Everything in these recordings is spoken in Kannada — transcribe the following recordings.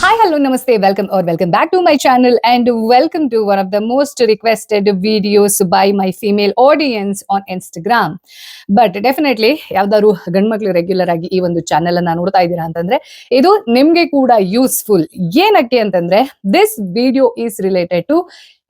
Hi, hello, namaste, welcome back to my channel and welcome to one of the most requested videos by my female audience on Instagram. But definitely ಯಾವ್ದಾದ್ರು ಗಂಡ್ಮಕ್ಳು ರೆಗ್ಯುಲರ್ ಆಗಿ ಈ ಒಂದು ಚಾನೆಲ್ ಅನ್ನ ನೋಡ್ತಾ ಇದ್ದೀರಾ ಅಂತಂದ್ರೆ ಇದು ನಿಮ್ಗೆ ಕೂಡ ಯೂಸ್ಫುಲ್. ಏನಕ್ಕೆ ಅಂತಂದ್ರೆ this video is related to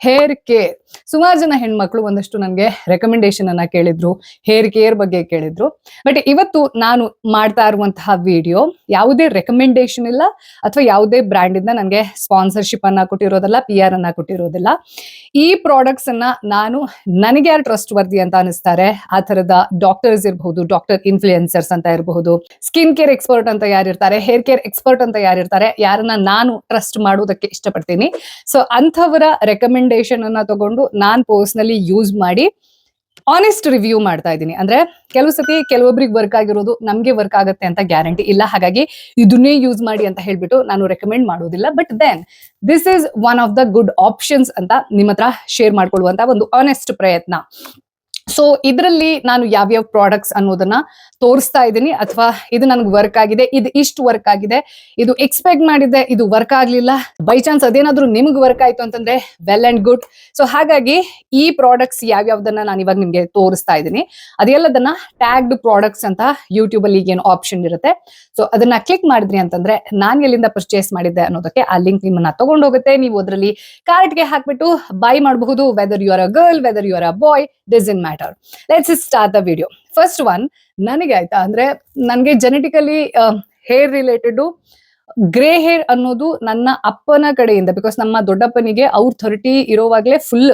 hair care. ಸುಮಾರು ಜನ ಹೆಣ್ಮಕ್ಳು ಒಂದಷ್ಟು ನನಗೆ ರೆಕಮೆಂಡೇಶನ್ ಅನ್ನ ಕೇಳಿದ್ರು, ಹೇರ್ ಕೇರ್ ಬಗ್ಗೆ ಕೇಳಿದ್ರು. ಬಟ್ ಇವತ್ತು ನಾನು ಮಾಡ್ತಾ ಇರುವಂತಹ ವಿಡಿಯೋ ಯಾವುದೇ ರೆಕಮೆಂಡೇಶನ್ ಇಲ್ಲ ಅಥವಾ ಯಾವುದೇ ಬ್ರ್ಯಾಂಡ್ ಇಂದ ನನಗೆ ಸ್ಪಾನ್ಸರ್ಶಿಪ್ ಅನ್ನ ಕೊಟ್ಟಿರೋದಿಲ್ಲ, PR ಅನ್ನ ಕೊಟ್ಟಿರೋದಿಲ್ಲ. ಈ ಪ್ರಾಡಕ್ಟ್ಸ್ ಅನ್ನ ನಾನು ನನಗೆ ಯಾರು ಟ್ರಸ್ಟ್ ವರ್ದಿ ಅಂತ ಅನಿಸ್ತಾರೆ ಆ ತರದ ಡಾಕ್ಟರ್ಸ್ ಇರಬಹುದು, ಡಾಕ್ಟರ್ ಇನ್ಫ್ಲೂಯೆನ್ಸರ್ಸ್ ಅಂತ ಇರಬಹುದು, ಸ್ಕಿನ್ ಕೇರ್ ಎಕ್ಸ್ಪರ್ಟ್ ಅಂತ ಯಾರಿರ್ತಾರೆ, ಹೇರ್ ಕೇರ್ ಎಕ್ಸ್ಪರ್ಟ್ ಅಂತ ಯಾರಿರ್ತಾರೆ, ಯಾರನ್ನ ನಾನು ಟ್ರಸ್ಟ್ ಮಾಡೋದಕ್ಕೆ ಇಷ್ಟಪಡ್ತೀನಿ. ಸೊ ಅಂಥವರ ರೆಕಮೆಂಡೇಶನ್ ಅನ್ನ ತಗೊಂಡು ನಾನ್ ಪರ್ಸನಲಿ ಯೂಸ್ ಮಾಡಿ ಆನೆಸ್ಟ್ ರಿವ್ಯೂ ಮಾಡ್ತಾ ಇದ್ದೀನಿ. ಅಂದ್ರೆ ಕೆಲವು ಸತಿ ಕೆಲವೊಬ್ರಿಗೆ ವರ್ಕ್ ಆಗಿರೋದು ನಮ್ಗೆ ವರ್ಕ್ ಆಗುತ್ತೆ ಅಂತ ಗ್ಯಾರಂಟಿ ಇಲ್ಲ, ಹಾಗಾಗಿ ಇದನ್ನೇ ಯೂಸ್ ಮಾಡಿ ಅಂತ ಹೇಳ್ಬಿಟ್ಟು ನಾನು ರೆಕಮೆಂಡ್ ಮಾಡೋದಿಲ್ಲ. But then this is one of the good options ಅಂತ ನಿಮ್ಮ ಹತ್ರ ಶೇರ್ ಮಾಡ್ಕೊಳ್ಳುವಂತ ಒಂದು ಆನೆಸ್ಟ್ ಪ್ರಯತ್ನ. ಸೊ ಇದರಲ್ಲಿ ನಾನು ಯಾವ್ಯಾವ ಪ್ರಾಡಕ್ಟ್ಸ್ ಅನ್ನೋದನ್ನ ತೋರಿಸ್ತಾ ಇದ್ದೀನಿ, ಅಥವಾ ಇದು ನನಗೆ ವರ್ಕ್ ಆಗಿದೆ, ಇದು ಇಷ್ಟು ವರ್ಕ್ ಆಗಿದೆ, ಇದು ಎಕ್ಸ್ಪೆಕ್ಟ್ ಮಾಡಿದ್ದೆ, ಇದು ವರ್ಕ್ ಆಗ್ಲಿಲ್ಲ, ಬೈ ಚಾನ್ಸ್ ಅದೇನಾದ್ರೂ ನಿಮ್ಗೆ ವರ್ಕ್ ಆಯ್ತು ಅಂತಂದ್ರೆ ವೆಲ್ ಅಂಡ್ ಗುಡ್. ಸೊ ಹಾಗಾಗಿ ಈ ಪ್ರಾಡಕ್ಟ್ಸ್ ಯಾವ್ಯಾವ್ದನ್ನ ನಾನು ಇವಾಗ ನಿಮ್ಗೆ ತೋರಿಸ್ತಾ ಇದ್ದೀನಿ ಅದೆಲ್ಲದನ್ನ ಟ್ಯಾಗ್ಡ್ ಪ್ರಾಡಕ್ಟ್ಸ್ ಅಂತ ಯೂಟ್ಯೂಬ್ ಅಲ್ಲಿ ಏನು ಆಪ್ಷನ್ ಇರುತ್ತೆ, ಸೊ ಅದನ್ನ ಕ್ಲಿಕ್ ಮಾಡಿದ್ರಿ ಅಂತಂದ್ರೆ ನಾನು ಎಲ್ಲಿಂದ ಪರ್ಚೇಸ್ ಮಾಡಿದ್ದೆ ಅನ್ನೋದಕ್ಕೆ ಆ ಲಿಂಕ್ ನಿಮ್ಮನ್ನ ತಗೊಂಡೋಗುತ್ತೆ. ನೀವು ಅದರಲ್ಲಿ ಕಾರ್ಟ್ಗೆ ಹಾಕ್ಬಿಟ್ಟು ಬೈ ಮಾಡಬಹುದು. Whether you are a girl, whether you are a boy, doesn't matter. Let's start the video. First one, ನನಗೆ ಆಯ್ತಾ ಅಂದ್ರೆ ನನಗೆ genetically hair related grey hair ಅನ್ನೋದು ನನ್ನ ಅಪ್ಪನ ಕಡೆಯಿಂದ, ಬಿಕಾಸ್ ನಮ್ಮ ದೊಡ್ಡಪ್ಪನಿಗೆ ಅವ್ರ 30 ಇರೋವಾಗ್ಲೇ ಫುಲ್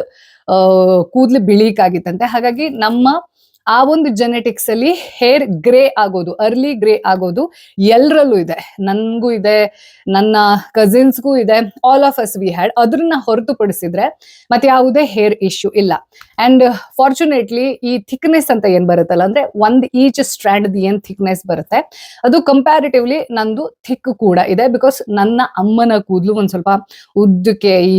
ಕೂದ್ಲು ಬಿಳೀಕಾಗಿತ್ತಂತೆ. ಹಾಗಾಗಿ ನಮ್ಮ ಆ ಒಂದು ಜೆನೆಟಿಕ್ಸ್ ಅಲ್ಲಿ ಹೇರ್ ಗ್ರೇ ಆಗೋದು, ಅರ್ಲಿ ಗ್ರೇ ಆಗೋದು ಎಲ್ಲರಲ್ಲೂ ಇದೆ. ನನ್ಗೂ ಇದೆ, ನನ್ನ ಕಸಿನ್ಸ್ಗೂ ಇದೆ, all of us we had. ಅದನ್ನ ಹೊರತುಪಡಿಸಿದ್ರೆ ಮತ್ತೆ ಯಾವುದೇ ಹೇರ್ ಇಶ್ಯೂ ಇಲ್ಲ. ಅಂಡ್ ಫಾರ್ಚುನೇಟ್ಲಿ ಈ ಥಿಕ್ನೆಸ್ ಅಂತ ಏನ್ ಬರುತ್ತಲ್ಲ, ಅಂದ್ರೆ ಒಂದ್ ಈಚ್ ಸ್ಟ್ರ್ಯಾಂಡ್ ಏನ್ ಥಿಕ್ನೆಸ್ ಬರುತ್ತೆ ಅದು ಕಂಪ್ಯಾರಿಟಿವ್ಲಿ ನಂದು ಥಿಕ್ ಕೂಡ ಇದೆ. ಬಿಕಾಸ್ ನನ್ನ ಅಮ್ಮನ ಕೂದಲು ಒಂದ್ ಸ್ವಲ್ಪ ಉದ್ದಕ್ಕೆ, ಈ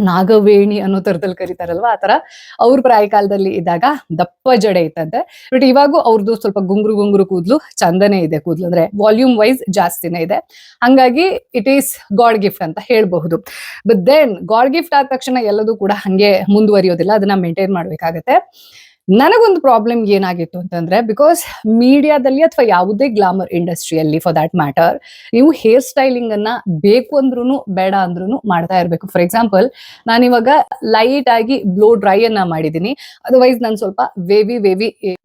ನಾಗವೇಣಿ ಅನ್ನೋ ತರದಲ್ಲಿ ಕರೀತಾರಲ್ವಾ, ಆ ತರ ಅವ್ರ ಪ್ರಾಯ ಕಾಲದಲ್ಲಿ ಇದ್ದಾಗ ದಪ್ಪ ಜಡೆ ಇತ್ತಂತೆ. ಬಟ್ ಇವಾಗೂ ಅವ್ರದ್ದು ಸ್ವಲ್ಪ ಗುಂಗುರು ಗುಂಗುರು ಕೂದ್ಲು ಚಂದನೆ ಇದೆ, ಕೂದ್ಲು ಅಂದ್ರೆ ವಾಲ್ಯೂಮ್ ವೈಸ್ ಜಾಸ್ತಿನೇ ಇದೆ. ಹಂಗಾಗಿ ಇಟ್ ಈಸ್ ಗಾಡ್ ಗಿಫ್ಟ್ ಅಂತ ಹೇಳ್ಬಹುದು. ಬಟ್ ದೆನ್ ಗಾಡ್ ಗಿಫ್ಟ್ ಆದ ತಕ್ಷಣ ಎಲ್ಲದೂ ಕೂಡ ಹಂಗೆ ಮುಂದುವರಿಯೋದಿಲ್ಲ, ಅದನ್ನ ಮೇಂಟೈನ್ ಮಾಡ್ಬೇಕಾಗತ್ತೆ. ನನಗೊಂದು ಪ್ರಾಬ್ಲಮ್ ಏನಾಗಿತ್ತು ಅಂತಂದ್ರೆ, ಬಿಕಾಸ್ ಮೀಡಿಯಾದಲ್ಲಿ ಅಥವಾ ಯಾವುದೇ ಗ್ಲಾಮರ್ ಇಂಡಸ್ಟ್ರಿಯಲ್ಲಿ ಫಾರ್ ದ್ಯಾಟ್ ಮ್ಯಾಟರ್ ನೀವು ಹೇರ್ ಸ್ಟೈಲಿಂಗ್ ಅನ್ನ ಬೇಕು ಅಂದ್ರೂ ಬೇಡ ಅಂದ್ರೂ ಮಾಡ್ತಾ ಇರ್ಬೇಕು. ಫಾರ್ ಎಕ್ಸಾಂಪಲ್, ನಾನಿವಾಗ ಲೈಟ್ ಆಗಿ ಬ್ಲೋ ಡ್ರೈ ಅನ್ನ ಮಾಡಿದೀನಿ, ಅದರ್ವೈಸ್ ನಾನು ಸ್ವಲ್ಪ ವೇವಿ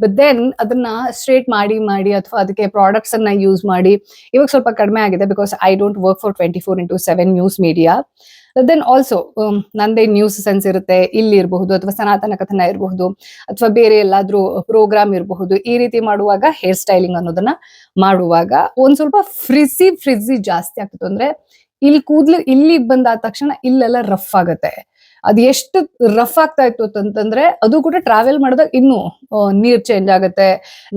ಬಟ್ ದೆನ್ ಅದನ್ನ ಸ್ಟ್ರೇಟ್ ಮಾಡಿ ಅಥವಾ ಅದಕ್ಕೆ ಪ್ರಾಡಕ್ಟ್ಸ್ ಅನ್ನ ಯೂಸ್ ಮಾಡಿ ಇವಾಗ ಸ್ವಲ್ಪ ಕಡಿಮೆ ಆಗಿದೆ. Because I don't work for 24/7 news media. Then also ನಂದೇ ನ್ಯೂಸ್ ಸೆನ್ಸ್ ಇರುತ್ತೆ, ಇಲ್ಲಿ ಇರಬಹುದು ಅಥವಾ ಸನಾತನ ಕಥನ ಇರಬಹುದು ಅಥವಾ ಬೇರೆ ಎಲ್ಲಾದ್ರೂ ಪ್ರೋಗ್ರಾಮ್ ಇರಬಹುದು. ಈ ರೀತಿ ಮಾಡುವಾಗ ಹೇರ್ ಸ್ಟೈಲಿಂಗ್ ಅನ್ನೋದನ್ನ ಮಾಡುವಾಗ ಒಂದ್ ಸ್ವಲ್ಪ ಫ್ರಿಜಿ ಜಾಸ್ತಿ ಆಗ್ತಿತ್ತು. ಅಂದ್ರೆ ಇಲ್ಲಿ ಕೂದ್ಲು ಇಲ್ಲಿ ಬಂದಾದ ತಕ್ಷಣ ಇಲ್ಲೆಲ್ಲ ರಫ್ ಆಗತ್ತೆ. ಅದು ಎಷ್ಟು ರಫ್ ಆಗ್ತಾ ಇತ್ತು ಅಂತಂದ್ರೆ ಅದು ಕೂಡ ಟ್ರಾವೆಲ್ ಮಾಡಿದಾಗ ಇನ್ನು ನೀರ್ ಚೇಂಜ್ ಆಗುತ್ತೆ.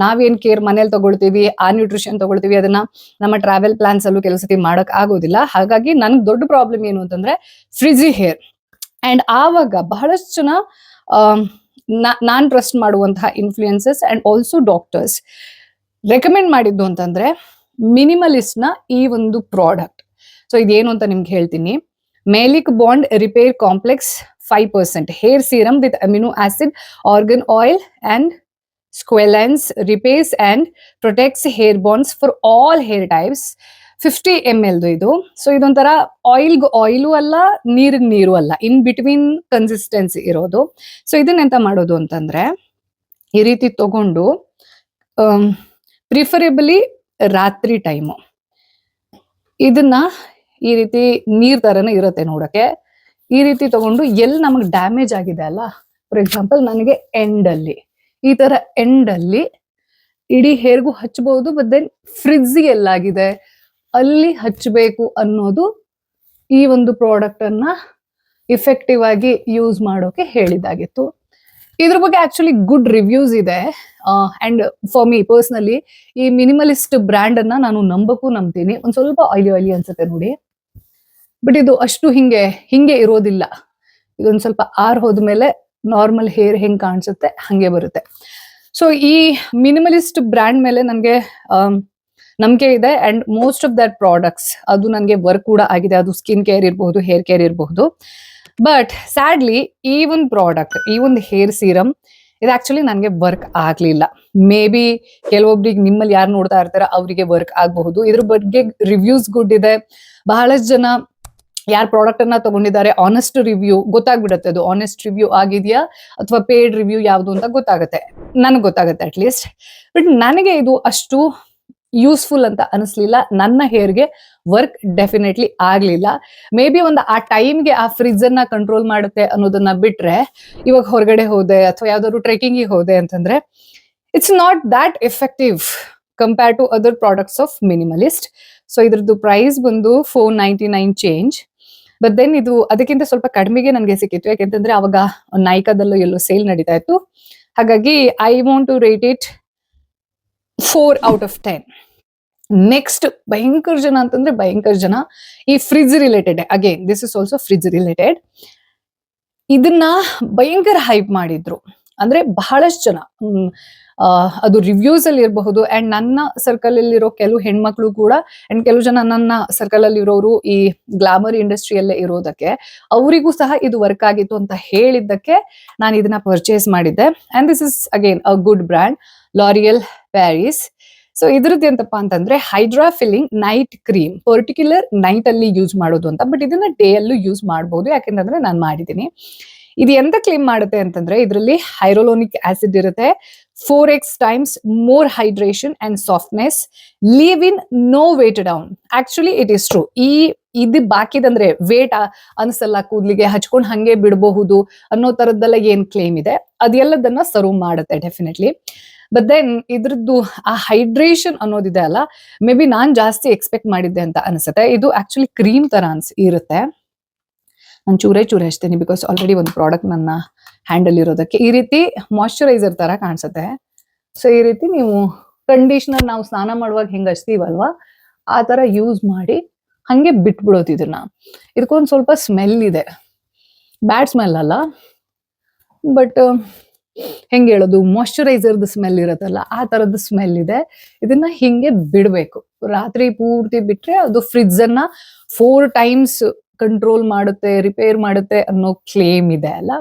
ನಾವೇನ್ ಕೇರ್ ಮನೇಲಿ ತಗೊಳ್ತೀವಿ, ಆ ನ್ಯೂಟ್ರಿಷನ್ ತಗೊಳ್ತೀವಿ, ಅದನ್ನ ನಮ್ಮ ಟ್ರಾವೆಲ್ ಪ್ಲಾನ್ಸ್ ಅಲ್ಲೂ ಕೆಲಸತಿ ಮಾಡಕ್ ಆಗೋದಿಲ್ಲ. ಹಾಗಾಗಿ ನನ್ಗೆ ದೊಡ್ಡ ಪ್ರಾಬ್ಲಮ್ ಏನು ಅಂತಂದ್ರೆ ಫ್ರಿಜಿ ಹೇರ್. ಅಂಡ್ ಆವಾಗ ಬಹಳಷ್ಟು ಜನ ನಾನ್ ಟ್ರಸ್ಟ್ ಮಾಡುವಂತಹ influences and also doctors recommend ಮಾಡಿದ್ದು ಅಂತಂದ್ರೆ ಮಿನಿಮಲಿಸ್ಟ್ ನ ಈ ಒಂದು ಪ್ರಾಡಕ್ಟ್. ಸೊ ಇದೇನು ಅಂತ ನಿಮ್ಗೆ ಹೇಳ್ತೀನಿ. ಮೇಲಿಕ್ bond repair complex 5% hair serum with amino acid, argan oil and squalenes, repairs and protects hair bonds for all hair types. 50 ml ಇದು. ಸೊ ಇದೊಂಥರ ಆಯಿಲು ಅಲ್ಲ, ನೀರು ಅಲ್ಲ, ಇನ್ ಬಿಟ್ವೀನ್ ಕನ್ಸಿಸ್ಟೆನ್ಸಿ ಇರೋದು. ಸೊ ಇದನ್ನೆಂತ ಮಾಡೋದು ಅಂತಂದ್ರೆ ಈ ರೀತಿ ತಗೊಂಡು ಪ್ರಿಫರೇಬಲಿ ರಾತ್ರಿ ಟೈಮು ಇದನ್ನ ಈ ರೀತಿ ನೀರ್ ತರನೇ ಇರುತ್ತೆ ನೋಡಕ್ಕೆ, ಈ ರೀತಿ ತಗೊಂಡು ಎಲ್ಲಿ ನಮಗ್ ಡ್ಯಾಮೇಜ್ ಆಗಿದೆ ಅಲ್ಲ, ಫಾರ್ ಎಕ್ಸಾಂಪಲ್ ನನಗೆ ಎಂಡಲ್ಲಿ ಈ ತರ ಎಂಡಲ್ಲಿ ಇಡೀ ಹೇರ್ಗೂ ಹಚ್ಚಬಹುದು. ಬಟ್ ದೆನ್ ಫ್ರಿಜ್ಗೆ ಎಲ್ಲಾಗಿದೆ ಅಲ್ಲಿ ಹಚ್ಚಬೇಕು ಅನ್ನೋದು ಈ ಒಂದು ಪ್ರಾಡಕ್ಟ್ ಅನ್ನ ಇಫೆಕ್ಟಿವ್ ಆಗಿ ಯೂಸ್ ಮಾಡೋಕೆ ಹೇಳಿದಾಗಿತ್ತು. ಇದ್ರ ಬಗ್ಗೆ ಆಕ್ಚುಲಿ ಗುಡ್ ರಿವ್ಯೂಸ್ ಇದೆ. ಅಂಡ್ ಫಾರ್ ಮೀ ಪರ್ಸನಲಿ ಈ ಮಿನಿಮಲಿಸ್ಟ್ ಬ್ರ್ಯಾಂಡ್ ಅನ್ನ ನಾನು ನಂಬ್ತೀನಿ. ಒಂದ್ ಸ್ವಲ್ಪ ಆಯಿಲಿ ಅನ್ಸುತ್ತೆ ನೋಡಿ, ಬಟ್ ಇದು ಅಷ್ಟು ಹಿಂಗೆ ಇರೋದಿಲ್ಲ. ಇದೊಂದ್ ಸ್ವಲ್ಪ ಹೋದ್ಮೇಲೆ ನಾರ್ಮಲ್ ಹೇರ್ ಹೆಂಗ್ ಕಾಣಿಸುತ್ತೆ ಹಂಗೆ ಬರುತ್ತೆ. ಸೊ ಈ ಮಿನಿಮಲಿಸ್ಟ್ ಬ್ರ್ಯಾಂಡ್ ಮೇಲೆ ನನಗೆ ನಂಬಿಕೆ ಇದೆ. And most of that products ಅದು ನನಗೆ ವರ್ಕ್ ಕೂಡ ಆಗಿದೆ. ಅದು ಸ್ಕಿನ್ ಕೇರ್ ಇರಬಹುದು, ಹೇರ್ ಕೇರ್ ಇರಬಹುದು. ಬಟ್ ಸ್ಯಾಡ್ಲಿ ಈ ಒಂದು ಪ್ರಾಡಕ್ಟ್, ಈ ಒಂದು ಹೇರ್ ಸೀರಮ್ ಇದು ಆಕ್ಚುಲಿ ನನಗೆ ವರ್ಕ್ ಆಗ್ಲಿಲ್ಲ. ಮೇ ಬಿ ಕೆಲವೊಬ್ರಿಗೆ, ನಿಮ್ಮಲ್ಲಿ ಯಾರು ನೋಡ್ತಾ ಇರ್ತಾರ ಅವರಿಗೆ ವರ್ಕ್ ಆಗಬಹುದು. ಇದ್ರ ಬಗ್ಗೆ ರಿವ್ಯೂಸ್ ಗುಡ್ ಇದೆ. ಬಹಳಷ್ಟು ಜನ ಯಾರು ಪ್ರಾಡಕ್ಟ್ ಅನ್ನ ತಗೊಂಡಿದ್ದಾರೆ ಆನೆಸ್ಟ್ ರಿವ್ಯೂ ಗೊತ್ತಾಗ್ಬಿಡುತ್ತೆ, ಅದು ಆನೆಸ್ಟ್ ರಿವ್ಯೂ ಆಗಿದೆಯಾ ಅಥವಾ ಪೇಡ್ ರಿವ್ಯೂ ಯಾವುದು ಅಂತ ಗೊತ್ತಾಗುತ್ತೆ, ನನಗೆ ಗೊತ್ತಾಗುತ್ತೆ ಅಟ್ಲೀಸ್ಟ್. ಬಟ್ ನನಗೆ ಇದು ಅಷ್ಟು ಯೂಸ್ಫುಲ್ ಅಂತ ಅನಿಸ್ಲಿಲ್ಲ. ನನ್ನ ಹೇರ್ಗೆ ವರ್ಕ್ ಡೆಫಿನೆಟ್ಲಿ ಆಗ್ಲಿಲ್ಲ. ಮೇ ಬಿ ಒಂದು ಆ ಟೈಮ್ಗೆ ಆ ಫ್ರಿಜ್ ಅನ್ನ ಕಂಟ್ರೋಲ್ ಮಾಡುತ್ತೆ ಅನ್ನೋದನ್ನ ಬಿಟ್ರೆ, ಇವಾಗ ಹೊರಗಡೆ ಹೋದೆ ಅಥವಾ ಯಾವ್ದಾದ್ರು ಟ್ರೆಕಿಂಗಿಗೆ ಹೋದೆ ಅಂತಂದ್ರೆ it's not that effective compare to other products of minimalist. So ಇದ್ರದ್ದು ಪ್ರೈಸ್ ಬಂದು 499 ಚೇಂಜ್. ಬಟ್ ದೆನ್ ಇದು ಅದಕ್ಕಿಂತ ಸ್ವಲ್ಪ ಕಡಿಮೆಗೆ ನನಗೆ ಸಿಕ್ಕಿತ್ತು, ಯಾಕೆಂತಂದ್ರೆ ಅವಾಗ ನೈಕಾದಲ್ಲೂ ಎಲ್ಲೋ ಸೇಲ್ ನಡೀತಾ ಇತ್ತು. ಹಾಗಾಗಿ I want to rate it 4 out of 10. Next ಭಯಂಕರ ಜನ ಅಂತಂದ್ರೆ ಭಯಂಕರ ಜನ ಈ fridge related, again this is also fridge related, ಇದನ್ನ ಭಯಂಕರ ಹೈಪ್ ಮಾಡಿದ್ರು. ಅಂದ್ರೆ ಬಹಳಷ್ಟು ಜನ ಅದು ರಿವ್ಯೂಸ್ ಅಲ್ಲಿ ಇರಬಹುದು. ಅಂಡ್ ನನ್ನ ಸರ್ಕಲ್ ಅಲ್ಲಿರೋ ಕೆಲವು ಹೆಣ್ಮಕ್ಳು ಕೂಡ, ಅಂಡ್ ಕೆಲವು ಜನ ನನ್ನ ಸರ್ಕಲ್ ಅಲ್ಲಿ ಇರೋರು ಈ ಗ್ಲಾಮರ್ ಇಂಡಸ್ಟ್ರಿಯಲ್ಲೇ ಇರೋದಕ್ಕೆ ಅವರಿಗೂ ಸಹ ಇದು ವರ್ಕ್ ಆಗಿತ್ತು ಅಂತ ಹೇಳಿದ್ದಕ್ಕೆ ನಾನು ಇದನ್ನ ಪರ್ಚೇಸ್ ಮಾಡಿದ್ದೆ. And this is again a good brand, L'Oreal Paris. So ಇದ್ರದ್ದು ಎಂತಪ್ಪ ಅಂತಂದ್ರೆ hydra filling night cream, particular night ಅಲ್ಲಿ ಯೂಸ್ ಮಾಡೋದು ಅಂತ. ಬಟ್ ಇದನ್ನ ಡೇ ಅಲ್ಲೂ ಯೂಸ್ ಮಾಡಬಹುದು, ಯಾಕೆಂತಂದ್ರೆ ನಾನು ಮಾಡಿದ್ದೀನಿ. ಇದು ಎಂತ ಕ್ಲೇಮ್ ಮಾಡುತ್ತೆ ಅಂತಂದ್ರೆ ಇದರಲ್ಲಿ ಹೈರೋಲೋನಿಕ್ ಆಸಿಡ್ ಇರುತ್ತೆ, 4x times more hydration and softness, leave in no weight down. Actually it is true. ಇದು ಬಾಕಿದಂದ್ರೆ ವೇಟ್ ಅನ್ಸಲ್ಲ, ಕೂದ್ಲಿಗೆ ಹಚ್ಕೊಂಡು ಹಂಗೆ ಬಿಡಬಹುದು ಅನ್ನೋ ತರದ್ದೆಲ್ಲ ಏನ್ ಕ್ಲೇಮ್ ಇದೆ ಅದೆಲ್ಲದನ್ನ ಸರ್ವ್ ಮಾಡುತ್ತೆ ಡೆಫಿನೆಟ್ಲಿ. ಬಟ್ ದೆನ್ ಇದ್ರದ್ದು ಆ ಹೈಡ್ರೇಷನ್ ಅನ್ನೋದಿದೆ ಅಲ್ಲ, ಮೇ ಬಿ ನಾನ್ ಜಾಸ್ತಿ ಎಕ್ಸ್ಪೆಕ್ಟ್ ಮಾಡಿದ್ದೆ ಅಂತ ಅನ್ಸುತ್ತೆ. ಇದು ಆಕ್ಚುಲಿ ಕ್ರೀಮ್ ತರ ಇರುತ್ತೆ. ನಾನು ಚೂರೇ ಹಚ್ತೀನಿ ಬಿಕಾಸ್ ಆಲ್ರೆಡಿ ಒಂದು ಪ್ರಾಡಕ್ಟ್ ನನ್ನ ಹ್ಯಾಂಡಲ್ ಇರೋದಕ್ಕೆ. ಈ ರೀತಿ ಮಾಯಶ್ಚರೈಸರ್ ತರ ಕಾಣಿಸುತ್ತೆ. ಸೊ ಈ ರೀತಿ ನೀವು ಕಂಡೀಷನರ್ ನಾವು ಸ್ನಾನ ಮಾಡುವಾಗ ಹೆಂಗ್ ಹಚ್ತೀವಲ್ವಾ ಆ ತರ ಯೂಸ್ ಮಾಡಿ ಹಂಗೆ ಬಿಟ್ಬಿಡೋದು ಇದನ್ನ. ಇದಕ್ಕೊಂದು ಸ್ವಲ್ಪ ಸ್ಮೆಲ್ ಇದೆ, ಬ್ಯಾಡ್ ಸ್ಮೆಲ್ ಅಲ್ಲ, ಬಟ್ ಹೆಂಗೆ ಹೇಳೋದು, ಮಾಯಶ್ಚರೈಸರ್ದು ಸ್ಮೆಲ್ ಇರುತ್ತಲ್ಲ ಆ ತರದ ಸ್ಮೆಲ್ ಇದೆ. ಇದನ್ನ ಹಿಂಗೆ ಬಿಡ್ಬೇಕು, ರಾತ್ರಿ ಪೂರ್ತಿ ಬಿಟ್ರೆ ಅದು ಫ್ರಿಜ್ ಅನ್ನ 4 times ಕಂಟ್ರೋಲ್ ಮಾಡುತ್ತೆ, ರಿಪೇರ್ ಮಾಡುತ್ತೆ ಅನ್ನೋ ಕ್ಲೇಮ್ ಇದೆ ಅಲ್ಲ.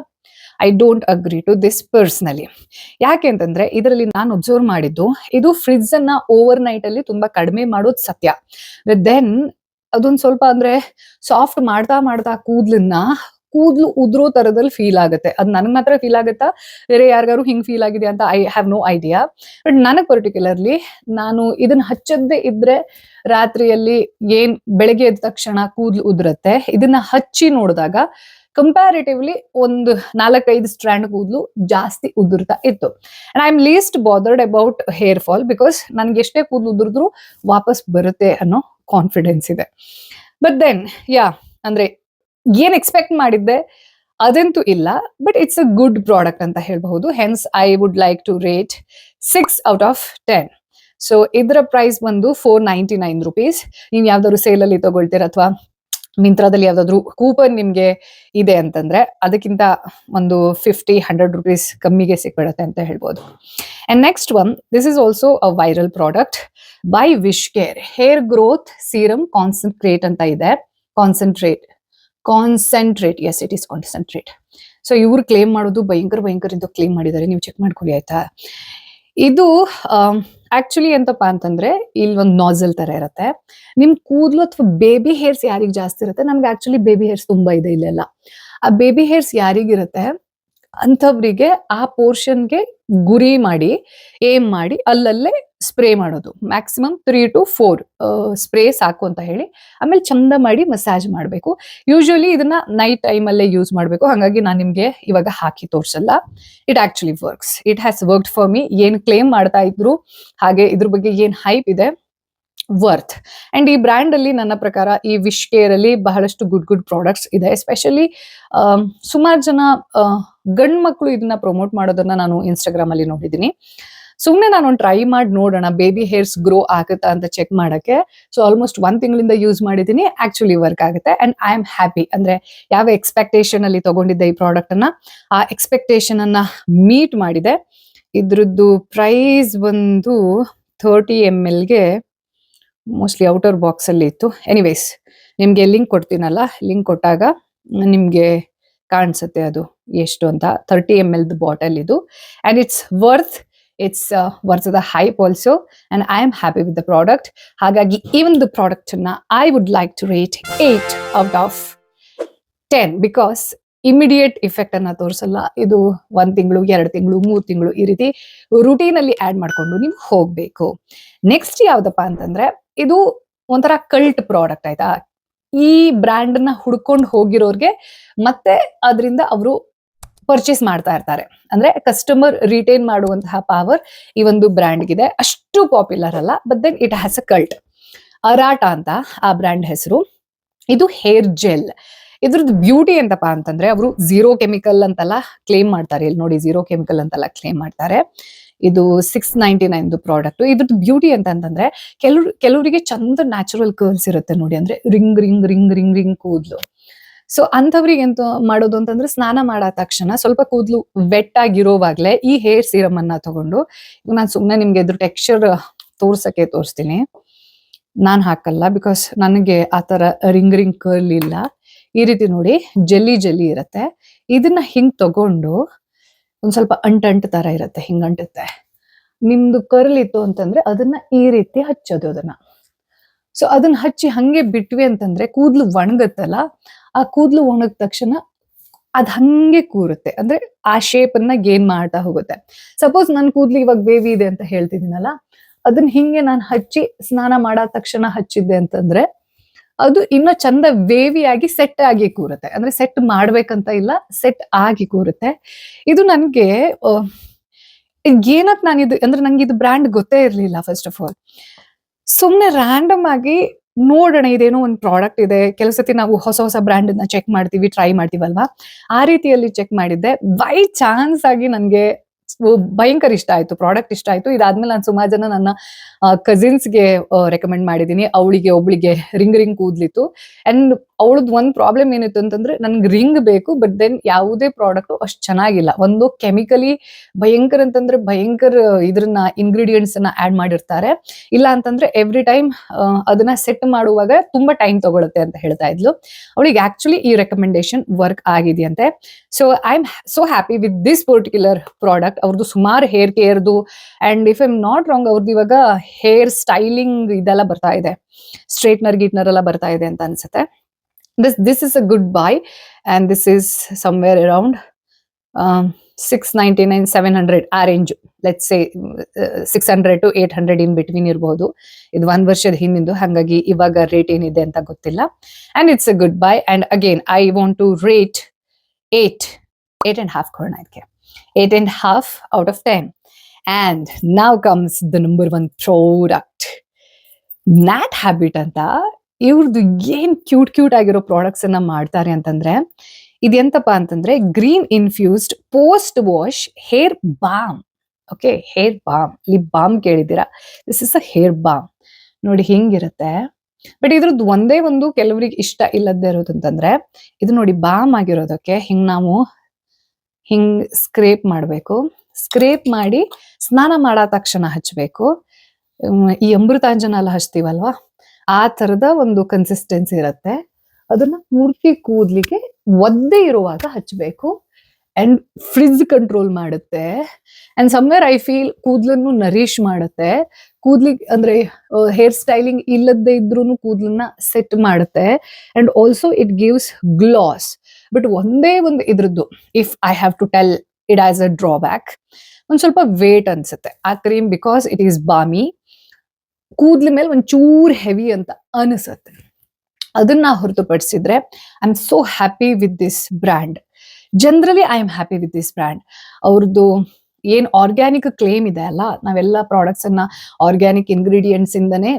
I don't agree to this personally. ಯಾಕೆ ಅಂತಂದ್ರೆ ಇದರಲ್ಲಿ ನಾನು ಅಬ್ಸರ್ವ್ ಮಾಡಿದ್ದು, ಇದು ಫ್ರಿಜ್ ಅನ್ನ ಓವರ್ ನೈಟ್ ಅಲ್ಲಿ ತುಂಬಾ ಕಡಿಮೆ ಮಾಡೋದು ಸತ್ಯ. ದೆನ್ ಅದೊಂದು ಸ್ವಲ್ಪ ಅಂದ್ರೆ ಸಾಫ್ಟ್ ಮಾಡ್ತಾ ಕೂದ್ಲು ಉದ್ರೋ ತರದಲ್ಲಿ ಫೀಲ್ ಆಗುತ್ತೆ. ಅದು ನನಗೆ ಮಾತ್ರ ಫೀಲ್ ಆಗುತ್ತಾ, ಬೇರೆ ಯಾರಿಗಾರು ಹಿಂಗ್ ಫೀಲ್ ಆಗಿದೆ ಅಂತ I have no idea. But ನನಗೆ ಪರ್ಟಿಕ್ಯುಲರ್ಲಿ, ನಾನು ಇದನ್ನ ಹಚ್ಚದ್ದೇ ಇದ್ರೆ ರಾತ್ರಿಯಲ್ಲಿ ಏನ್ ಬೆಳಗ್ಗೆ ಎದ್ದ ತಕ್ಷಣ ಕೂದ್ಲು ಉದುರುತ್ತೆ, ಇದನ್ನ ಹಚ್ಚಿ ನೋಡಿದಾಗ ಕಂಪ್ಯಾರಿಟಿವ್ಲಿ ಒಂದು 4-5 ಸ್ಟ್ರಾಂಡ್ ಕೂದ್ಲು ಜಾಸ್ತಿ ಉದುರ್ತಾ ಇತ್ತು. And I am list bothered about hair fall because ನನ್ಗೆ ಎಷ್ಟೇ ಕೂದ್ಲು ಉದುರಿದ್ರು ವಾಪಸ್ ಬರುತ್ತೆ ಅನ್ನೋ ಕಾನ್ಫಿಡೆನ್ಸ್ ಇದೆ. ಬಟ್ ದೆನ್ ಅಂದ್ರೆ ಏನ್ ಎಕ್ಸ್ಪೆಕ್ಟ್ ಮಾಡಿದ್ದೆ ಅದಂತೂ ಇಲ್ಲ. But it's a good product ಅಂತ ಹೇಳ್ಬಹುದು. Hence I would like to rate 6 out of 10. So ಇದರ ಪ್ರೈಸ್ ಬಂದು 499 rupees. ನೀವು ಯಾವ್ದಾದ್ರು ಸೇಲ್ ಅಲ್ಲಿ ತಗೊಳ್ತೀರ ಅಥವಾ ಮಿಂತ್ರಾದಲ್ಲಿ ಯಾವ್ದಾದ್ರು ಕೂಪನ್ ನಿಮ್ಗೆ ಇದೆ ಅಂತಂದ್ರೆ ಅದಕ್ಕಿಂತ ಒಂದು 50-100 rupees ಕಮ್ಮಿಗೆ ಸಿಕ್ಬಿಡತ್ತೆ ಅಂತ ಹೇಳ್ಬೋದು. And next one, this is also a viral product by Wish Care, hair growth serum concentrate ಅಂತ ಇದೆ. Concentrate as it is concentrate. So ಇವ್ರು ಕ್ಲೇಮ್ ಮಾಡೋದು ಭಯಂಕರ ಇದು ಕ್ಲೇಮ್ ಮಾಡಿದ್ದಾರೆ, ನೀವು ಚೆಕ್ ಮಾಡ್ಕೊಳ್ಳಿ ಆಯ್ತಾ. ಇದು ಆಕ್ಚುಲಿ ಎಂತಪ್ಪ ಅಂತಂದ್ರೆ ಇಲ್ಲಿ ಒಂದು ನಾಸಲ್ ತರ ಇರುತ್ತೆ. ನಿಮ್ ಕೂದಲು ಅಥವಾ ಬೇಬಿ ಹೇರ್ಸ್ ಯಾರಿಗ್ ಜಾಸ್ತಿ ಇರುತ್ತೆ, ನಮ್ಗೆ ಆಕ್ಚುಲಿ ಬೇಬಿ ಹೇರ್ಸ್ ತುಂಬಾ ಇದೆ ಇಲ್ಲೆಲ್ಲ. ಆ ಬೇಬಿ ಹೇರ್ಸ್ ಯಾರಿಗಿರುತ್ತೆ ಅಂಥವ್ರಿಗೆ ಆ ಪೋರ್ಷನ್ಗೆ ಗುರಿ ಮಾಡಿ ಏಮ್ ಮಾಡಿ ಅಲ್ಲಲ್ಲೇ ಸ್ಪ್ರೇ ಮಾಡೋದು. ಮ್ಯಾಕ್ಸಿಮಮ್ 3 to 4 ಸ್ಪ್ರೇ ಸಾಕು ಅಂತ ಹೇಳಿ ಆಮೇಲೆ ಚಂದ ಮಾಡಿ ಮಸಾಜ್ ಮಾಡಬೇಕು. ಯೂಶುವಲಿ ಇದನ್ನ ನೈಟ್ ಟೈಮ್ ಅಲ್ಲೇ ಯೂಸ್ ಮಾಡಬೇಕು. ಹಾಗಾಗಿ ನಾನು ನಿಮ್ಗೆ ಇವಾಗ ಹಾಕಿ ತೋರಿಸಲ್ಲ. It actually works, it has worked for me. ಏನ್ ಕ್ಲೇಮ್ ಮಾಡ್ತಾ ಇದ್ರು ಹಾಗೆ ಇದ್ರ ಬಗ್ಗೆ ಏನ್ ಹೈಪ್ ಇದೆ, ವರ್ತ್. ಅಂಡ್ ಈ ಬ್ರ್ಯಾಂಡ್ ಅಲ್ಲಿ ನನ್ನ ಪ್ರಕಾರ ಈ ವಿಶ್ ಕೇರ್ ಅಲ್ಲಿ ಬಹಳಷ್ಟು ಗುಡ್ ಪ್ರಾಡಕ್ಟ್ಸ್ ಇದೆ. ಎಸ್ಪೆಷಲಿ ಸುಮಾರು ಜನ ಗಂಡ್ ಮಕ್ಕಳು ಇದನ್ನ ಪ್ರಮೋಟ್ ಮಾಡೋದನ್ನ ನಾನು ಇನ್ಸ್ಟಾಗ್ರಾಮ್ ಅಲ್ಲಿ ನೋಡಿದೀನಿ. ಸುಮ್ನೆ ನಾನು ಒಂದು ಟ್ರೈ ಮಾಡಿ ನೋಡೋಣ ಬೇಬಿ ಹೇರ್ಸ್ ಗ್ರೋ ಆಗುತ್ತಾ ಅಂತ ಚೆಕ್ ಮಾಡಕ್ಕೆ. ಸೊ ಆಲ್ಮೋಸ್ಟ್ 1 ತಿಂಗಳಿಂದ ಯೂಸ್ ಮಾಡಿದೀನಿ, ಆಕ್ಚುಲಿ ವರ್ಕ್ ಆಗುತ್ತೆ. And I am happy. ಅಂದ್ರೆ ಯಾವ ಎಕ್ಸ್ಪೆಕ್ಟೇಷನ್ ಅಲ್ಲಿ ತಗೊಂಡಿದ್ದೆ ಈ ಪ್ರಾಡಕ್ಟ್ ಅನ್ನ, ಆ ಎಕ್ಸ್ಪೆಕ್ಟೇಷನ್ ಅನ್ನ ಮೀಟ್ ಮಾಡಿದೆ. ಇದ್ರದ್ದು ಪ್ರೈಸ್ ಬಂದು 30 ml ಗೆ ಮೋಸ್ಟ್ಲಿ ಔಟರ್ ಬಾಕ್ಸಲ್ಲಿ ಇತ್ತು. ಎನಿವೇಸ್ ನಿಮಗೆ ಲಿಂಕ್ ಕೊಡ್ತೀನಲ್ಲ, ಲಿಂಕ್ ಕೊಟ್ಟಾಗ ನಿಮಗೆ ಕಾಣಿಸುತ್ತೆ ಅದು ಎಷ್ಟು ಅಂತ. 30 ml ಬಾಟಲ್ ಇದು, and it's worth the hype also, and I am happy with the product. ಹಾಗಾಗಿ ಈ ಒಂದು ಪ್ರಾಡಕ್ಟನ್ನು I would like to rate 8 out of 10 because immediate effect ಅನ್ನ ತೋರಿಸಲ್ಲ. ಇದು 1 ತಿಂಗಳು, 2 ತಿಂಗಳು, 3 ತಿಂಗಳು ಈ ರೀತಿ ರುಟೀನಲ್ಲಿ ಆಡ್ ಮಾಡ್ಕೊಂಡು ನೀವು ಹೋಗ್ಬೇಕು. ನೆಕ್ಸ್ಟ್ ಯಾವ್ದಪ್ಪ ಅಂತಂದ್ರೆ, ಇದು ಒಂಥರ ಕಲ್ಟ್ ಪ್ರಾಡಕ್ಟ್ ಆಯ್ತಾ. ಈ ಬ್ರ್ಯಾಂಡ್ ನ ಹುಡ್ಕೊಂಡು ಹೋಗಿರೋರ್ಗೆ ಮತ್ತೆ ಅದರಿಂದ ಅವರು ಪರ್ಚೇಸ್ ಮಾಡ್ತಾ ಇರ್ತಾರೆ. ಅಂದ್ರೆ ಕಸ್ಟಮರ್ ರಿಟೈನ್ ಮಾಡುವಂತಹ ಪವರ್ ಈ ಒಂದು ಬ್ರ್ಯಾಂಡ್ಗಿದೆ. ಅಷ್ಟು ಪಾಪ್ಯುಲರ್ ಅಲ್ಲ, but then it has a cult. Arata ಅಂತ ಆ ಬ್ರ್ಯಾಂಡ್ ಹೆಸರು. ಇದು ಹೇರ್ ಜೆಲ್. ಇದ್ರದ್ದು ಬ್ಯೂಟಿ ಎಂತಪ್ಪ ಅಂತಂದ್ರೆ, ಅವರು 0 ಕೆಮಿಕಲ್ ಅಂತೆಲ್ಲ ಕ್ಲೇಮ್ ಮಾಡ್ತಾರೆ. ಇಲ್ಲಿ ನೋಡಿ, 0 ಕೆಮಿಕಲ್ ಅಂತೆಲ್ಲ ಕ್ಲೇಮ್ ಮಾಡ್ತಾರೆ. ಇದು 699 ಪ್ರಾಡಕ್ಟ್. ಇದ್ರದ್ದು ಬ್ಯೂಟಿ ಅಂತಂದ್ರೆ, ಕೆಲವರಿಗೆ ಚಂದ ನ್ಯಾಚುರಲ್ ಕರ್ಲ್ಸ್ ಇರುತ್ತೆ ನೋಡಿ, ಅಂದ್ರೆ ring ring ring ring ring ಕೂದ್ಲು. ಸೊ ಅಂಥವ್ರಿಗೆ ಎಂತ ಮಾಡೋದು ಅಂತಂದ್ರೆ, ಸ್ನಾನ ಮಾಡೋ ತಕ್ಷಣ ಸ್ವಲ್ಪ ಕೂದಲು ವೆಟ್ ಆಗಿರೋವಾಗ್ಲೇ ಈ ಹೇರ್ ಸೀರಮ್ ಅನ್ನ ತಗೊಂಡು, ನಾನು ಸುಮ್ಮನೆ ನಿಮ್ಗೆ ಇದ್ರ ಟೆಕ್ಸ್ಚರ್ ತೋರಿಸ್ತೀನಿ. ನಾನು ಹಾಕಲ್ಲ ಬಿಕಾಸ್ ನನಗೆ ಆ ತರ ರಿಂಗ್ ರಿಂಗ್ ಕರ್ಲ್ ಇಲ್ಲ. ಈ ರೀತಿ ನೋಡಿ, ಜೆಲ್ಲಿ ಜೆಲ್ಲಿ ಇರುತ್ತೆ. ಇದನ್ನ ಹಿಂಗ್ ತಗೊಂಡು ಒಂದ್ ಸ್ವಲ್ಪ ಅಂಟು ತರ ಇರುತ್ತೆ, ಹಿಂಗ್ ಅಂಟುತ್ತೆ. ನಿಮ್ದು ಕರ್ಲ್ ಇತ್ತು ಅಂತಂದ್ರೆ ಅದನ್ನ ಈ ರೀತಿ ಹಚ್ಚೋದು ಅದನ್ನ. ಸೊ ಅದನ್ನ ಹಚ್ಚಿ ಹಂಗೆ ಬಿಟ್ವಿ ಅಂತಂದ್ರೆ ಕೂದ್ಲು ಒಣಗುತ್ತಲ್ಲ, ಆ ಕೂದ್ಲು ಒಣಗಿದ ತಕ್ಷಣ ಅದ್ ಹಂಗೆ ಕೂರುತ್ತೆ. ಅಂದ್ರೆ ಆ ಶೇಪ್ ಅನ್ನ ಗೇನ್ ಮಾಡ್ತಾ ಹೋಗುತ್ತೆ. ಸಪೋಸ್ ನನ್ ಕೂದ್ಲು ಇವಾಗ ಬೇವಿ ಇದೆ ಅಂತ ಹೇಳ್ತಿದ್ದೀನಲ್ಲ, ಅದನ್ನ ಹಿಂಗೆ ನಾನು ಹಚ್ಚಿ ಸ್ನಾನ ಮಾಡೋ ತಕ್ಷಣ ಹಚ್ಚಿದ್ದೆ ಅಂತಂದ್ರೆ ಅದು ಇನ್ನೂ ಚಂದ ವೇವಿ ಆಗಿ ಸೆಟ್ ಆಗಿ ಕೂರುತ್ತೆ. ಅಂದ್ರೆ ಸೆಟ್ ಮಾಡ್ಬೇಕಂತ ಇಲ್ಲ, ಸೆಟ್ ಆಗಿ ಕೂರುತ್ತೆ. ಇದು ನನ್ಗೆ ಏನಕ್ ಅಂದ್ರೆ ನಂಗೆ ಇದು ಬ್ರ್ಯಾಂಡ್ ಗೊತ್ತೇ ಇರ್ಲಿಲ್ಲ. ಫಸ್ಟ್ ಆಫ್ ಆಲ್ ಸುಮ್ನೆ ರ್ಯಾಂಡಮ್ ಆಗಿ ನೋಡೋಣ, ಇದೇನೋ ಒಂದು ಪ್ರಾಡಕ್ಟ್ ಇದೆ. ಕೆಲವು ಸತಿ ನಾವು ಹೊಸ ಹೊಸ ಬ್ರ್ಯಾಂಡ್ ನ ಚೆಕ್ ಮಾಡ್ತೀವಿ, ಟ್ರೈ ಮಾಡ್ತೀವಲ್ವಾ, ಆ ರೀತಿಯಲ್ಲಿ ಚೆಕ್ ಮಾಡಿದ್ದೆ. ಬೈ ಚಾನ್ಸ್ ಆಗಿ ನನ್ಗೆ ಭಯಂಕರ ಇಷ್ಟ ಆಯ್ತು, ಪ್ರಾಡಕ್ಟ್ ಇಷ್ಟ ಆಯ್ತು. ಇದಾದ್ಮೇಲೆ ನಾನು ಸುಮಾರು ಜನ ನನ್ನ ಕಸಿನ್ಸ್ಗೆ ರೆಕಮೆಂಡ್ ಮಾಡಿದ್ದೀನಿ. ಒಬ್ಳಿಗೆ ರಿಂಗ್ ರಿಂಗ್ ಕೂದ್ಲಿತ್ತು, ಅಂಡ್ ಅವಳದ್ ಒಂದ್ ಪ್ರಾಬ್ಲಮ್ ಏನಿತ್ತು ಅಂತಂದ್ರೆ, ನನ್ಗೆ ರಿಂಗ್ ಬೇಕು, ಬಟ್ ದೆನ್ ಯಾವುದೇ ಪ್ರಾಡಕ್ಟ್ ಅಷ್ಟು ಚೆನ್ನಾಗಿಲ್ಲ. ಒಂದು ಕೆಮಿಕಲಿ ಭಯಂಕರ ಅಂತಂದ್ರೆ ಭಯಂಕರ ಇದ್ರನ್ನ ಇಂಗ್ರೀಡಿಯೆಂಟ್ಸ್ ಅನ್ನ ಆಡ್ ಮಾಡಿರ್ತಾರೆ. ಇಲ್ಲ ಅಂತಂದ್ರೆ ಎವ್ರಿ ಟೈಮ್ ಅದನ್ನ ಸೆಟ್ ಮಾಡುವಾಗ ತುಂಬಾ ಟೈಮ್ ತಗೊಳುತ್ತೆ ಅಂತ ಹೇಳ್ತಾ ಇದ್ಲು. ಅವಳಿಗೆ ಆಕ್ಚುಲಿ ಈ ರೆಕಮೆಂಡೇಶನ್ ವರ್ಕ್ ಆಗಿದೆಯಂತೆ. So I am so happy with this particular product. ಅವ್ರದ್ದು ಸುಮಾರು ಹೇರ್ ಕೇರ್ದು, and if I am not wrong, ಅವ್ರದ್ದು ಇವಾಗ ಹೇರ್ ಸ್ಟೈಲಿಂಗ್ ಇದೆಲ್ಲ ಬರ್ತಾ ಇದೆ, ಸ್ಟ್ರೇಟ್ನರ್ ಗೀಟ್ನರ್ ಎಲ್ಲ ಬರ್ತಾ ಇದೆ ಅಂತ ಅನ್ಸುತ್ತೆ. This is a good buy, and this is somewhere around 699 700 ಆ range. Let's say 600 to 800 in between ಇರಬಹುದು. ಇದು 1 ವರ್ಷದ ಹಿಂದಿಂದು, ಹಾಗಾಗಿ ಇವಾಗ ರೇಟ್ ಏನಿದೆ ಅಂತ ಗೊತ್ತಿಲ್ಲ. And it's a good buy. And again I want to rate 8.5 ಕೊಡೋಣ ಇದಕ್ಕೆ. 8.5 out of 10. And now comes the number 1 product. ನ್ಯಾಟ್ habit ಅಂತ ಇವ್ರದ್ದು ಏನ್ ಕ್ಯೂಟ್ ಆಗಿರೋ ಪ್ರಾಡಕ್ಟ್ಸ್ ಅನ್ನ ಮಾಡ್ತಾರೆ ಅಂತಂದ್ರೆ, ಇದೆಂತಪ್ಪ ಅಂತಂದ್ರೆ green infused post wash hair balm. Okay, hair balm, lip balm ಕೇಳಿದ್ದೀರಾ? This is a hair balm. ನೋಡಿ ಹಿಂಗಿರುತ್ತೆ. ಬಟ್ ಇದ್ರದ್ದು ಒಂದೇ ಒಂದು ಕೆಲವರಿಗೆ ಇಷ್ಟ ಇಲ್ಲದೆ ಇರೋದು ಅಂತಂದ್ರೆ, ಇದು ನೋಡಿ ಬಾಮ್ ಆಗಿರೋದಕ್ಕೆ ನಾವು ಹಿಂಗ್ ಸ್ಕ್ರೇಪ್ ಮಾಡಬೇಕು. ಸ್ಕ್ರೇಪ್ ಮಾಡಿ ಸ್ನಾನ ಮಾಡೋ ತಕ್ಷಣ ಹಚ್ಚಬೇಕು. ಈ ಅಮೃತಾಂಜನ ಎಲ್ಲ ಹಚ್ತೀವಲ್ವಾ, ಆ ತರದ ಒಂದು ಕನ್ಸಿಸ್ಟೆನ್ಸಿ ಇರುತ್ತೆ. ಅದನ್ನ ಪೂರ್ತಿ ಕೂದ್ಲಿಗೆ ಒದ್ದೆ ಇರುವಾಗ ಹಚ್ಚಬೇಕು. ಅಂಡ್ ಫ್ರಿಜ್ ಕಂಟ್ರೋಲ್ ಮಾಡುತ್ತೆ. ಅಂಡ್ ಸಮ್ವೇರ್ ಐ ಫೀಲ್ ಕೂದ್ಲನ್ನು ನರಿಶ್ ಮಾಡುತ್ತೆ. ಕೂದ್ಲಿಗೆ ಅಂದ್ರೆ ಹೇರ್ ಸ್ಟೈಲಿಂಗ್ ಇಲ್ಲದೆ ಇದ್ರೂ ಕೂದ್ಲನ್ನ ಸೆಟ್ ಮಾಡುತ್ತೆ. And also it gives gloss. But ಒಂದೇ ಒಂದು ಇದ್ರದ್ದು, if I have to tell it as a drawback, ಒಂದ್ ಸ್ವಲ್ಪ ವೇಟ್ ಅನ್ಸುತ್ತೆ ಆ cream, because it is balmy. ಕೂದ್ಲ ಮೇಲೆ ಒಂಚೂರ್ ಹೆವಿ ಅಂತ ಅನಿಸುತ್ತೆ. ಅದನ್ನ ಹೊರತುಪಡಿಸಿದ್ರೆ I am so happy with this brand. Generally I am happy with this brand. ಅವ್ರದ್ದು ಏನ್ ಆರ್ಗ್ಯಾನಿಕ್ ಕ್ಲೇಮ್ ಇದೆ ಅಲ್ಲ, ನಾವೆಲ್ಲ ಪ್ರಾಡಕ್ಟ್ಸ್ ಅನ್ನ ಆರ್ಗ್ಯಾನಿಕ್ ಇಂಗ್ರೀಡಿಯೆಂಟ್ಸ್ ಇಂದನೇ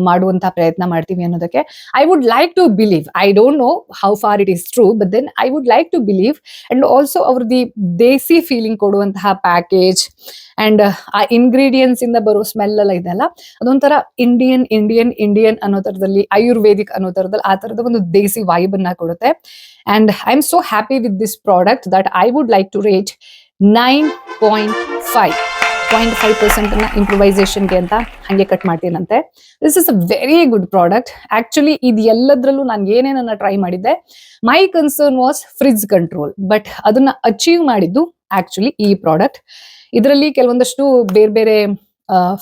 ಮಾಡುವಂತಹ ಪ್ರಯತ್ನ ಮಾಡ್ತೀವಿ ಅನ್ನೋದಕ್ಕೆ I would like to believe. I don't know how far it is true, but then I would like to believe. And also ಅವ್ರದ್ದು ದೇಸಿ ಫೀಲಿಂಗ್ ಕೊಡುವಂತಹ ಪ್ಯಾಕೇಜ್ ಅಂಡ್ ಆ ಇಂಗ್ರೀಡಿಯೆಂಟ್ಸ್ ಇಂದ ಬರೋ ಸ್ಮೆಲ್ ಎಲ್ಲ ಇದೆಲ್ಲ, ಅದೊಂಥರ ಇಂಡಿಯನ್ ಅನ್ನೋ ತರದಲ್ಲಿ, ಆಯುರ್ವೇದಿಕ್ ಅನ್ನೋ ತರದಲ್ಲಿ ಆ ತರದ ಒಂದು ದೇಸಿ ವೈಬ್ ಅನ್ನ ಕೊಡುತ್ತೆ. And I am so happy with this product that I would like to rate 9.5. 0.5% ಇಂಪ್ರೂವೈಸೇಷನ್ಗೆ ಅಂತ ಹಾಗೆ ಕಟ್ ಮಾಡ್ತೀನಂತೆ. This is a very good product. Actually ಇದು ಎಲ್ಲದರಲ್ಲೂ ನಾನು ಏನೇನನ್ನ ಟ್ರೈ ಮಾಡಿದ್ದೆ, my concern was frizz control, but ಅದನ್ನ ಅಚೀವ್ ಮಾಡಿದ್ದು ಆಕ್ಚುಲಿ ಈ ಪ್ರಾಡಕ್ಟ್. ಇದರಲ್ಲಿ ಕೆಲವೊಂದಷ್ಟು ಬೇರೆ ಬೇರೆ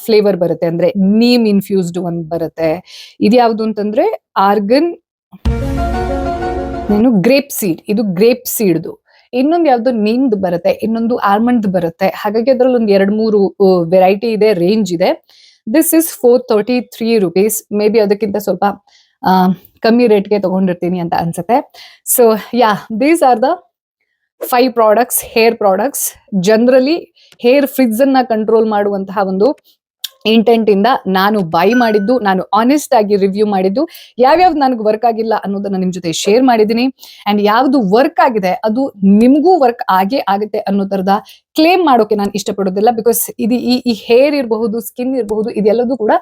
ಫ್ಲೇವರ್ ಬರುತ್ತೆ, ಅಂದ್ರೆ ನೀಮ್ ಇನ್ಫ್ಯೂಸ್ಡ್ ಒಂದ್ ಬರುತ್ತೆ. ಇದ್ಯಾವುದು ಅಂತಂದ್ರೆ ಆರ್ಗನ್ ಗ್ರೇಪ್ ಸೀಡ್, ಇದು ಗ್ರೇಪ್ ಸೀಡ್ದು. ಇನ್ನೊಂದು ಯಾವ್ದು ನೀಮ್ದು ಬರುತ್ತೆ, ಇನ್ನೊಂದು ಆಲ್ಮಂಡ್ ಬರುತ್ತೆ. ಹಾಗಾಗಿ ಅದ್ರಲ್ಲಿ ಒಂದು 2-3 ವೆರೈಟಿ ಇದೆ, ರೇಂಜ್ ಇದೆ. This is 433 rupees. May be ಅದಕ್ಕಿಂತ ಸ್ವಲ್ಪ ಕಮ್ಮಿ ರೇಟ್ಗೆ ತಗೊಂಡಿರ್ತೀನಿ ಅಂತ ಅನ್ಸುತ್ತೆ. So yeah, these are the 5 products, hair products. Generally hair fridge ಅನ್ನ ಕಂಟ್ರೋಲ್ ಮಾಡುವಂತಹ ಒಂದು ಇಂಟೆಂಟ್ ಇಂದ ನಾನು ಬೈ ಮಾಡಿದ್ದು, ನಾನು ಆನೆಸ್ಟ್ ಆಗಿ ರಿವ್ಯೂ ಮಾಡಿದ್ದು, ಯಾವ್ಯಾವ್ದು ನನಗೆ ವರ್ಕ್ ಆಗಿಲ್ಲ ಅನ್ನೋದನ್ನ ನಿಮ್ ಜೊತೆ ಶೇರ್ ಮಾಡಿದ್ದೀನಿ. ಅಂಡ್ ಯಾವ್ದು ವರ್ಕ್ ಆಗಿದೆ ಅದು ನಿಮ್ಗೂ ವರ್ಕ್ ಆಗೇ ಆಗುತ್ತೆ ಅನ್ನೋ ತರದ ಕ್ಲೇಮ್ ಮಾಡೋಕೆ ನಾನು ಇಷ್ಟಪಡೋದಿಲ್ಲ. ಬಿಕಾಸ್ ಇದು ಈ ಹೇರ್ ಇರಬಹುದು, ಸ್ಕಿನ್ ಇರಬಹುದು, ಇದೆಲ್ಲದೂ ಕೂಡ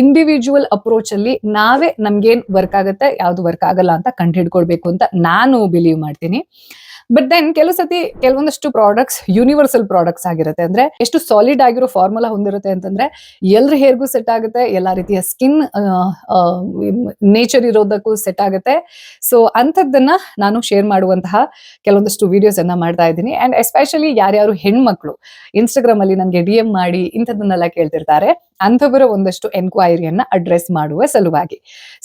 ಇಂಡಿವಿಜುವಲ್ ಅಪ್ರೋಚ್ ಅಲ್ಲಿ ನಾವೇ ನಮ್ಗೇನ್ ವರ್ಕ್ ಆಗುತ್ತೆ, ಯಾವ್ದು ವರ್ಕ್ ಆಗಲ್ಲ ಅಂತ ಕಂಡು ಹಿಡ್ಕೊಳ್ಬೇಕು ಅಂತ ನಾನು ಬಿಲೀವ್ ಮಾಡ್ತೀನಿ. ಬಟ್ ದೆನ್ ಕೆಲವು ಸತಿ ಕೆಲವೊಂದಷ್ಟು ಪ್ರಾಡಕ್ಟ್ಸ್ ಯೂನಿವರ್ಸಲ್ ಪ್ರಾಡಕ್ಟ್ಸ್ ಆಗಿರುತ್ತೆ. ಅಂದ್ರೆ ಎಷ್ಟು ಸಾಲಿಡ್ ಆಗಿರೋ ಫಾರ್ಮುಲಾ ಹೊಂದಿರುತ್ತೆ ಅಂತಂದ್ರೆ ಎಲ್ಲರ ಹೇರ್ಗೂ ಸೆಟ್ ಆಗುತ್ತೆ, ಎಲ್ಲಾ ರೀತಿಯ ಸ್ಕಿನ್ ನೇಚರ್ ಇರೋದಕ್ಕೂ ಸೆಟ್ ಆಗುತ್ತೆ. ಸೊ ಅಂಥದ್ದನ್ನ ನಾನು ಶೇರ್ ಮಾಡುವಂತಹ ಕೆಲವೊಂದಷ್ಟು ವಿಡಿಯೋಸ್ ಅನ್ನ ಮಾಡ್ತಾ ಇದ್ದೀನಿ. ಅಂಡ್ ಎಸ್ಪೆಷಲಿ ಯಾರ್ಯಾರು ಹೆಣ್ಮಕ್ಳು ಇನ್ಸ್ಟಾಗ್ರಾಮ್ ಅಲ್ಲಿ ನನಗೆ DM ಮಾಡಿ ಇಂಥದ್ದನ್ನೆಲ್ಲ ಕೇಳ್ತಿರ್ತಾರೆ, ಅಂಥವರ ಒಂದಷ್ಟು ಎನ್ಕ್ವೈರಿಯನ್ನ ಅಡ್ರೆಸ್ ಮಾಡುವ ಸಲುವಾಗಿ.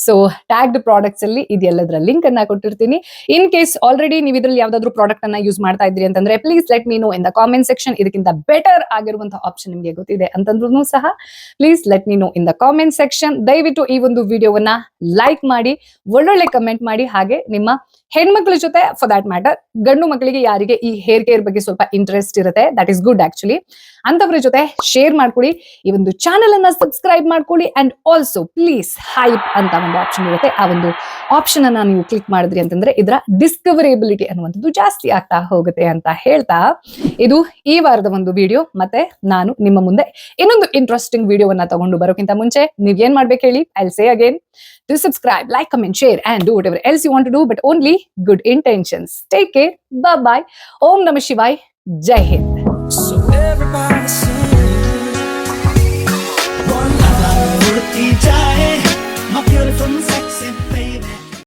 ಸೊ ಟ್ಯಾಗ್ಡ್ ಪ್ರಾಡಕ್ಟ್ಸ್ ಅಲ್ಲಿ ಇದೆಲ್ಲದರ ಲಿಂಕ್ ಅನ್ನ ಕೊಟ್ಟಿರ್ತೀನಿ. ಇನ್ ಕೇಸ್ ಆಲ್ರೆಡಿ ನೀವು ಇದ್ರಲ್ಲಿ ಯಾವ್ದಾದ್ರು ಪ್ರಾಡಕ್ಟ್ ಅನ್ನ ಯೂಸ್ ಮಾಡ್ತಾ ಇದ್ರಿ ಅಂತಂದ್ರೆ please let me know in the comment section. ಇದಕ್ಕಿಂತ ಬೆಟರ್ ಆಗಿರುವಂತಹ ಆಪ್ಷನ್ ನಿಮಗೆ ಗೊತ್ತಿದೆ ಅಂತಂದ್ರೂ ಸಹ please let me know in the comment section. ದಯವಿಟ್ಟು ಈ ಒಂದು ವಿಡಿಯೋವನ್ನ ಲೈಕ್ ಮಾಡಿ, ಒಳ್ಳೊಳ್ಳೆ ಕಮೆಂಟ್ ಮಾಡಿ. ಹಾಗೆ ನಿಮ್ಮ ಹೆಣ್ಮಕ್ಳ ಜೊತೆ, ಫಾರ್ ದಟ್ ಮ್ಯಾಟರ್ ಗಂಡು ಮಕ್ಕಳಿಗೆ ಯಾರಿಗೆ ಈ ಹೇರ್ ಕೇರ್ ಬಗ್ಗೆ ಸ್ವಲ್ಪ ಇಂಟ್ರೆಸ್ಟ್ ಇರುತ್ತೆ, ದಟ್ ಇಸ್ ಗುಡ್ ಆಕ್ಚುಲಿ, ಅಂತವ್ರ ಜೊತೆ ಶೇರ್ ಮಾಡ್ಕೊಳ್ಳಿ. ಈ ಒಂದು ಚಾನೆಲ್ ಅನ್ನ ಸಬ್ಸ್ಕ್ರೈಬ್ ಮಾಡ್ಕೊಳ್ಳಿ. ಅಂಡ್ ಆಲ್ಸೋ ಪ್ಲೀಸ್ ಹೈಪ್ ಅಂತ ಒಂದು ಆಪ್ಷನ್ ಇರುತ್ತೆ, ಆ ಒಂದು ಆಪ್ಷನ್ ಅನ್ನ ನೀವು ಕ್ಲಿಕ್ ಮಾಡಿದ್ರಿ ಅಂತಂದ್ರೆ ಇದರ ಡಿಸ್ಕವರೇಬಿಲಿಟಿ ಅನ್ನುವಂಥದ್ದು ಜಾಸ್ತಿ ಆಗ್ತಾ ಹೋಗುತ್ತೆ ಅಂತ ಹೇಳ್ತಾ, ಇದು ಈ ವಾರದ ಒಂದು ವಿಡಿಯೋ. ಮತ್ತೆ ನಾನು ನಿಮ್ಮ ಮುಂದೆ ಇನ್ನೊಂದು ಇಂಟ್ರೆಸ್ಟಿಂಗ್ ವಿಡಿಯೋವನ್ನ ತಗೊಂಡು ಬರೋಕ್ಕಿಂತ ಮುಂಚೆ ನೀವ್ ಏನ್ ಮಾಡ್ಬೇಕು ಹೇಳಿ? I will say again to subscribe, like, comment, share and do whatever else you want to do, but only good intentions. Take care. Bye bye. Om Namah Shivaya. Jai Hind. So everybody